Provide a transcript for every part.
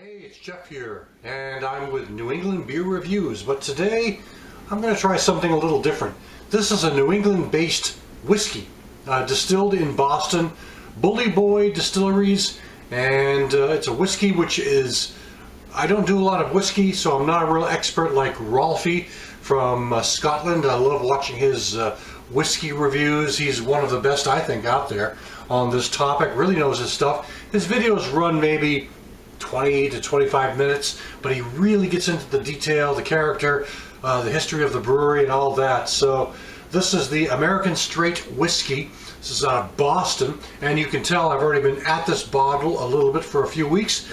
Hey, it's Jeff here, and I'm with New England Beer Reviews, but today I'm going to try something a little different. This is a New England-based whiskey, distilled in Boston, Bully Boy Distilleries, and it's a whiskey which is, I don't do a lot of whiskey, so I'm not a real expert like Rolfie from Scotland. I love watching his whiskey reviews. He's one of the best, I think, out there on this topic, really knows his stuff. His videos run maybe 20 to 25 minutes, but he really gets into the detail, the character, the history of the brewery and all that. So this is the American Straight Whiskey. This is out of Boston, and you can tell I've already been at this bottle a little bit for a few weeks,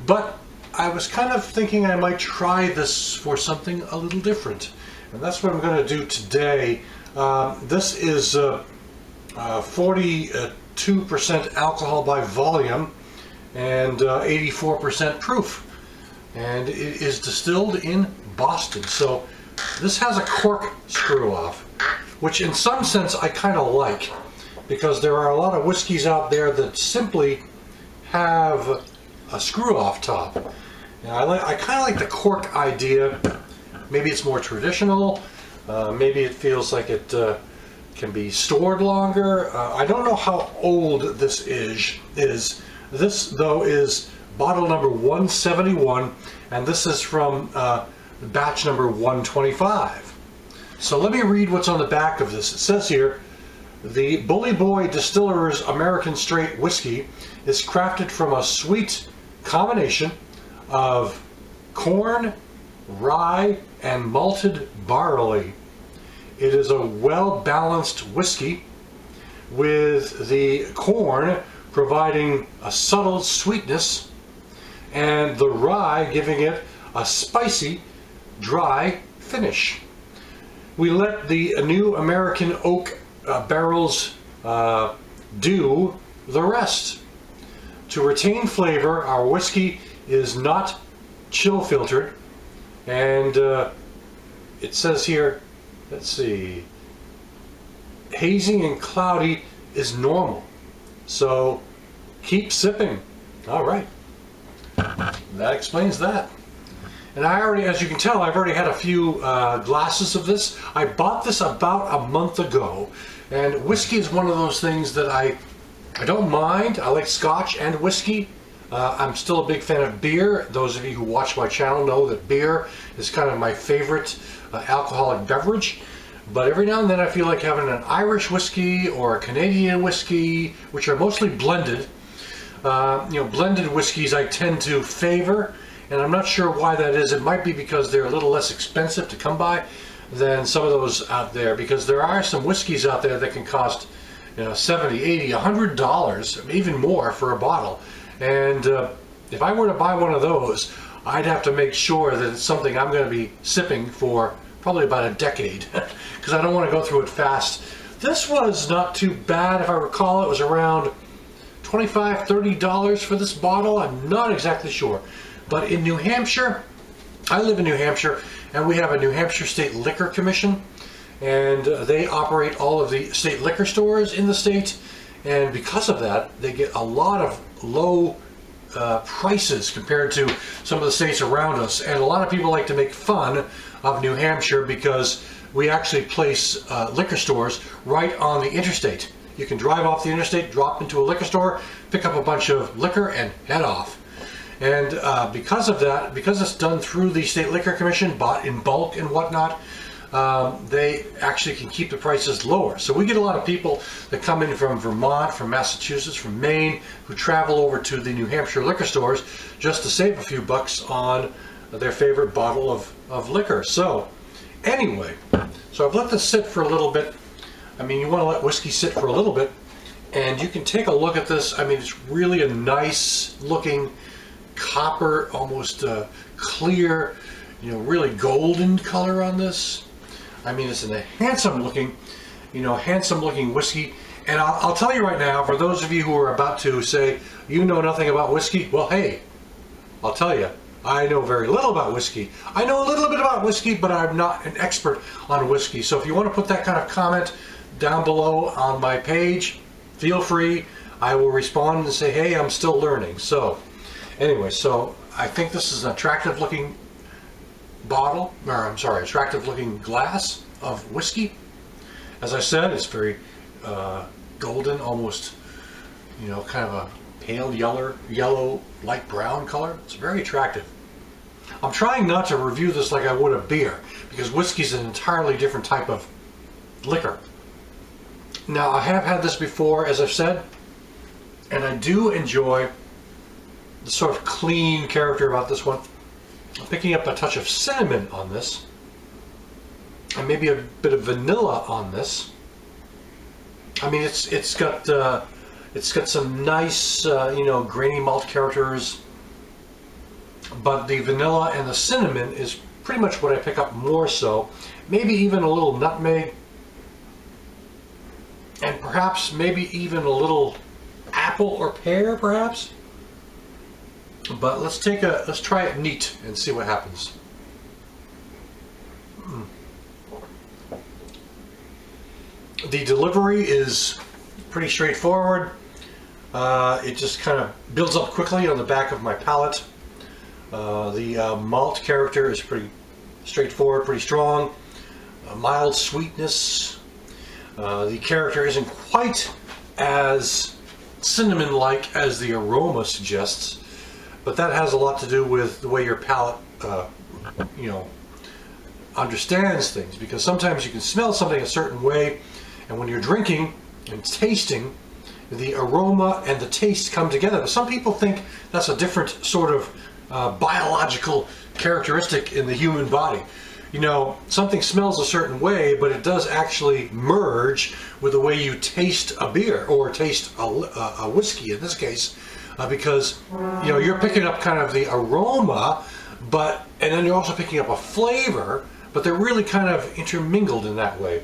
but I was kind of thinking I might try this for something a little different, and that's what I'm going to do today. This is 42% alcohol by volume and 84% proof, and it is distilled in Boston. So this has a cork screw off, which in some sense I kind of like, because there are a lot of whiskeys out there that simply have a screw off top, and I kind of like the cork idea. Maybe it's more traditional, maybe it feels like it can be stored longer. I don't know how old this is. This, though, is bottle number 171, and this is from batch number 125. So let me read what's on the back of this. It says here, the Bully Boy Distillers American Straight Whiskey is crafted from a sweet combination of corn, rye, and malted barley. It is a well-balanced whiskey, with the corn providing a subtle sweetness and the rye giving it a spicy, dry finish. We let the new American oak barrels do the rest. To retain flavor, our whiskey is not chill filtered, and it says here, let's see, hazy and cloudy is normal. So keep sipping. All right. That explains that. And I already, as you can tell, I've already had a few glasses of this. I bought this about a month ago. And whiskey is one of those things that I don't mind. I like scotch and whiskey. I'm still a big fan of beer. Those of you who watch my channel know that beer is kind of my favorite alcoholic beverage. But every now and then I feel like having an Irish whiskey or a Canadian whiskey, which are mostly blended. Blended whiskeys I tend to favor, and I'm not sure why that is. It might be because they're a little less expensive to come by than some of those out there, because there are some whiskeys out there that can cost $70, $80, $100, even more for a bottle. And if I were to buy one of those, I'd have to make sure that it's something I'm going to be sipping for probably about a decade, because I don't want to go through it fast. This was not too bad. If I recall, it was around $25, $30 for this bottle. I'm not exactly sure. But in New Hampshire, I live in New Hampshire, and we have a New Hampshire State Liquor Commission, and they operate all of the state liquor stores in the state, and because of that, they get a lot of low prices compared to some of the states around us. And a lot of people like to make fun of New Hampshire because we actually place liquor stores right on the interstate. You can drive off the interstate, drop into a liquor store, pick up a bunch of liquor, and head off. And because of that, because it's done through the State Liquor Commission, bought in bulk and whatnot, they actually can keep the prices lower. So we get a lot of people that come in from Vermont, from Massachusetts, from Maine, who travel over to the New Hampshire liquor stores just to save a few bucks on their favorite bottle of liquor. So anyway, so I've let this sit for a little bit. I mean, you want to let whiskey sit for a little bit, and you can take a look at this. I mean, it's really a nice looking copper, almost clear, really golden color on this. I mean, it's a handsome looking whiskey. And I'll tell you right now, for those of you who are about to say, you know nothing about whiskey, well, hey, I'll tell you, I know very little about whiskey. I know a little bit about whiskey, but I'm not an expert on whiskey. So if you want to put that kind of comment down below on my page, feel free. I will respond and say, hey, I'm still learning. So anyway, so I think this is an attractive looking bottle, or I'm sorry, attractive looking glass of whiskey. As I said, it's very golden, almost, you know, kind of a pale yellow, light brown color. It's very attractive. I'm trying not to review this like I would a beer, because whiskey is an entirely different type of liquor. Now, I have had this before, as I've said, and I do enjoy the sort of clean character about this one. I'm picking up a touch of cinnamon on this, and maybe a bit of vanilla on this. I mean, it's got some nice, you know, grainy malt characters, but the vanilla and the cinnamon is pretty much what I pick up more so. Maybe even a little nutmeg, and perhaps maybe even a little apple or pear, perhaps. But let's try it neat and see what happens. The delivery is pretty straightforward. It just kind of builds up quickly on the back of my palate. The malt character is pretty straightforward, pretty strong. Mild sweetness. The character isn't quite as cinnamon-like as the aroma suggests, but that has a lot to do with the way your palate, you know, understands things. Because sometimes you can smell something a certain way, and when you're drinking and tasting, the aroma and the taste come together. But some people think that's a different sort of biological characteristic in the human body. You know, something smells a certain way, but it does actually merge with the way you taste a beer or taste a whiskey in this case, because, you know, you're picking up kind of the aroma, and then you're also picking up a flavor, but they're really kind of intermingled in that way.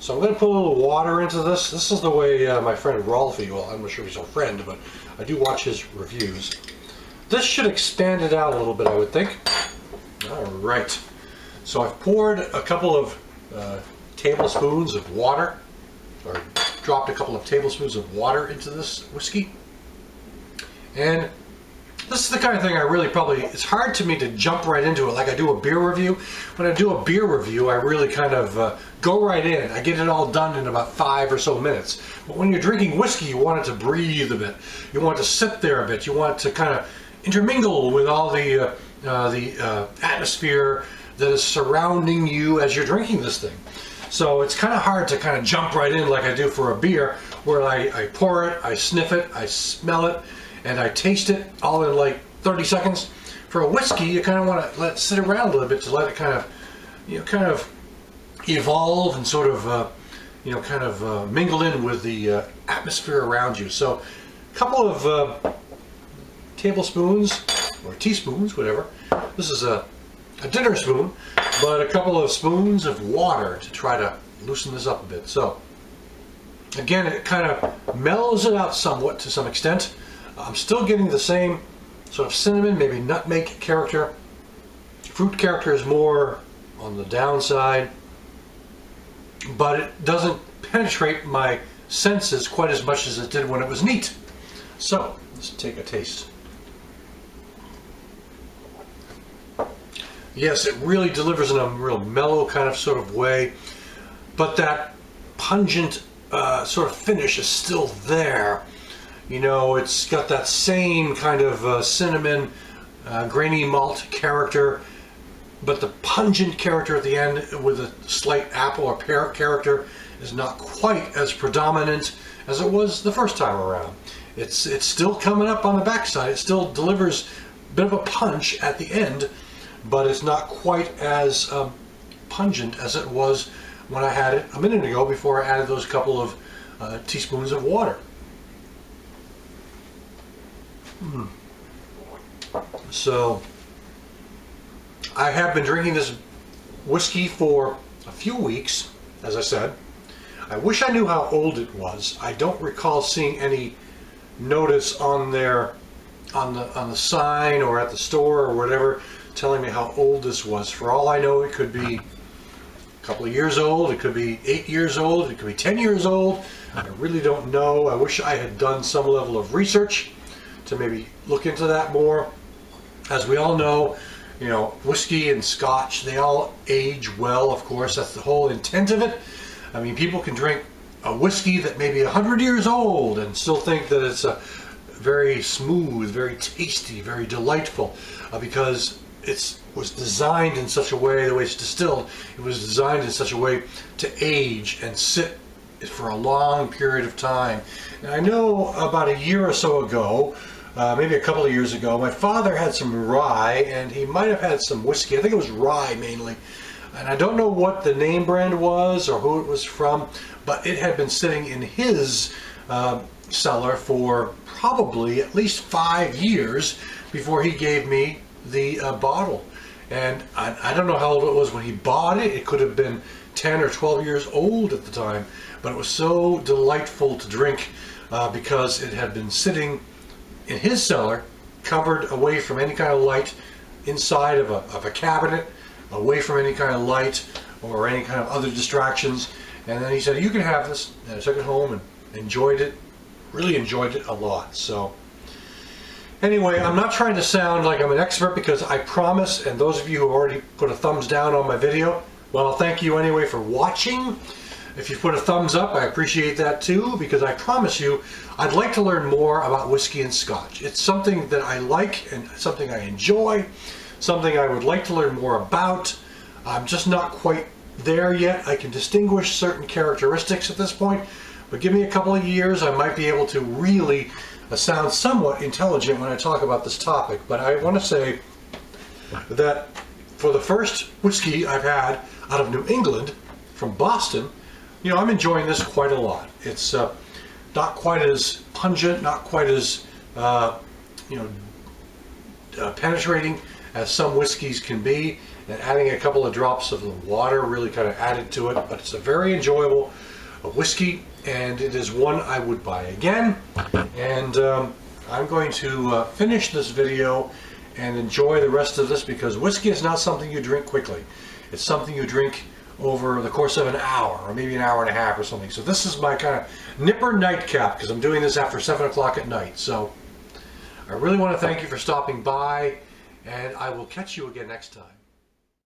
So I'm going to put a little water into this. This is the way my friend Rolfie, well, I'm not sure if he's a friend, but I do watch his reviews. This should expand it out a little bit, I would think. All right. So I've poured a couple of tablespoons of water, or dropped a couple of tablespoons of water into this whiskey. And this is the kind of thing I really it's hard to me to jump right into it like I do a beer review. When I do a beer review, I really kind of go right in. I get it all done in about 5 or so minutes. But when you're drinking whiskey, you want it to breathe a bit. You want it to sit there a bit. You want it to kind of intermingle with all the atmosphere that is surrounding you as you're drinking this thing. So it's kind of hard to kind of jump right in like I do for a beer, where I pour it, I sniff it, I smell it, and I taste it all in like 30 seconds. For a whiskey, you kind of want to let it sit around a little bit to let it kind of, you know, kind of evolve and sort of, you know, kind of mingle in with the atmosphere around you. So a couple of tablespoons or teaspoons, whatever. This is a dinner spoon, but a couple of spoons of water to try to loosen this up a bit. So again, it kind of mellows it out somewhat to some extent. I'm still getting the same sort of cinnamon, maybe nutmeg character. Fruit character is more on the downside, but it doesn't penetrate my senses quite as much as it did when it was neat. So let's take a taste. Yes, it really delivers in a real mellow kind of sort of way, but that pungent sort of finish is still there. You know, it's got that same kind of cinnamon, grainy malt character, but the pungent character at the end with a slight apple or pear character is not quite as predominant as it was the first time around. It's still coming up on the backside. It still delivers a bit of a punch at the end, but it's not quite as pungent as it was when I had it a minute ago before I added those couple of teaspoons of water. So I have been drinking this whiskey for a few weeks, as I said. I wish I knew how old it was. I don't recall seeing any notice on there on the sign or at the store or whatever telling me how old this was. For all I know, it could be a couple of years old, it could be 8 years old, it could be 10 years old. I really don't know. I wish I had done some level of research to maybe look into that more. As we all know, you know, whiskey and scotch, they all age well, of course. That's the whole intent of it. I mean, people can drink a whiskey that may be 100 years old and still think that it's a very smooth, very tasty, very delightful, because it was designed in such a way, the way it's distilled, it was designed in such a way to age and sit for a long period of time. And I know about a year or so ago, maybe a couple of years ago, my father had some rye, and he might have had some whiskey. I think it was rye mainly. And I don't know what the name brand was or who it was from, but it had been sitting in his cellar for probably at least 5 years before he gave me the bottle. And I don't know how old it was when he bought it. It could have been 10 or 12 years old at the time, but it was so delightful to drink because it had been sitting in his cellar, covered away from any kind of light, inside of a cabinet, away from any kind of light or any kind of other distractions. And then he said, "You can have this." And I took it home and enjoyed it, really enjoyed it a lot. So anyway, I'm not trying to sound like I'm an expert, because I promise, and those of you who already put a thumbs down on my video, well, thank you anyway for watching. If you put a thumbs up, I appreciate that too, because I promise you, I'd like to learn more about whiskey and scotch. It's something that I like and something I enjoy, something I would like to learn more about. I'm just not quite there yet. I can distinguish certain characteristics at this point, but give me a couple of years, I might be able to really sound somewhat intelligent when I talk about this topic. But I want to say that for the first whiskey I've had out of New England, from Boston, you know, I'm enjoying this quite a lot. It's not quite as pungent, not quite as penetrating as some whiskeys can be, and adding a couple of drops of the water really kind of added to it. But it's a very enjoyable whiskey, and it is one I would buy again. And I'm going to finish this video and enjoy the rest of this, because whiskey is not something you drink quickly. It's something you drink over the course of an hour, or maybe an hour and a half or something. So this is my kind of nipper nightcap, because I'm doing this after 7 o'clock at night. So I really want to thank you for stopping by, and I will catch you again next time.